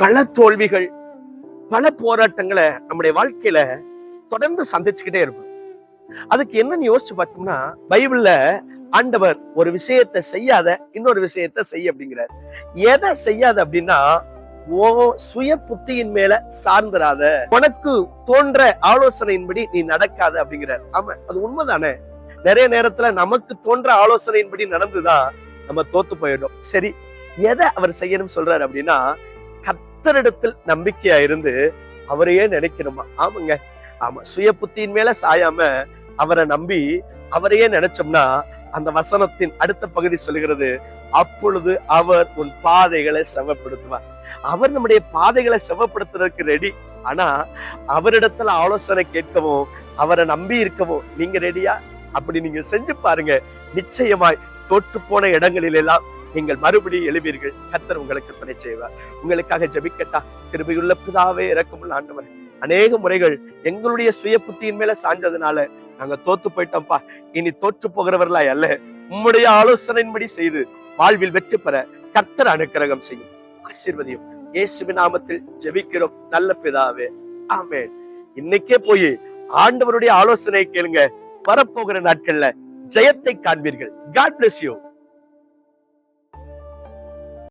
பல தோல்விகள், பல போராட்டங்களை நம்முடைய வாழ்க்கையில தொடர்ந்து சந்திச்சுக்கிட்டே இருக்கும். அதுக்கு என்னன்னு யோசிச்சு பார்த்தோம்னா, பைபிள்ல ஆண்டவர் ஒரு விஷயத்தை செய்யாத இன்னொரு விஷயத்தை செய்ய அப்படிங்கிறார். எதை செய்யாத அப்படின்னா, ஓ சுய புத்தியின் மேல சார்ந்துராத, உனக்கு தோன்ற ஆலோசனையின்படி நீ நடக்காத அப்படிங்கிறார். ஆமா, அது உண்மைதானே. நிறைய நேரத்துல நமக்கு தோன்ற ஆலோசனையின்படி நடந்துதான் நம்ம தோத்து போயிடும். சரி, எதை அவர் செய்யணும் சொல்றாரு அப்படின்னா, கர்த்தரிடத்தில் நம்பிக்கையா இருந்து அவரையே நினைக்கணுமா. ஆமாங்க, ஆமா, சுய புத்தியின் மேல சாயாம அவரை நம்பி அவரையே நினைச்சோம்னா, அந்த வசனத்தின் அடுத்த பகுதி சொல்லுகிறது, அப்பொழுது அவர் உன் பாதைகளை செவப்படுத்துவார். அவர் நம்முடைய பாதைகளை செவப்படுத்துறதுக்கு ரெடி. ஆனா அவரிடத்துல ஆலோசனை கேட்கவும் அவரை நம்பி இருக்கவும் நீங்க ரெடியா? அப்படி நீங்க செஞ்சு பாருங்க. நிச்சயமாய் தோற்று போன இடங்களில் எல்லாம் நீங்கள் மறுபடியும் எழுவீர்கள். கர்த்தர் உங்களுக்கு துணை செய்வார். உங்களுக்காக ஜெபிக்கட்டா? கிருபையுள்ள பிதாவே, இரக்கமுள்ள ஆண்டவரே, அநேக முறைகள் எங்களுடைய சுய புத்தியின் மேல சாஞ்சதுனால நாங்க தோத்து போயிட்டோம்ப்பா. இனி தோற்று போகிறவர்களா அல்ல, உம்முடைய ஆலோசனையின்படி செய்து வாழ்வில் வெற்றி பெற கர்த்தர் அனுக்கிரகம் செய்யும். ஆசீர்வதியும். இயேசுவின் நாமத்தில் ஜெபிக்கிறோம் நல்ல பிதாவே, ஆமென். இன்னைக்கே போய் ஆண்டவருடைய ஆலோசனை கேளுங்க. வரப்போகிற நாட்கள்ல ஜெயத்தை காண்பீர்கள். God bless you.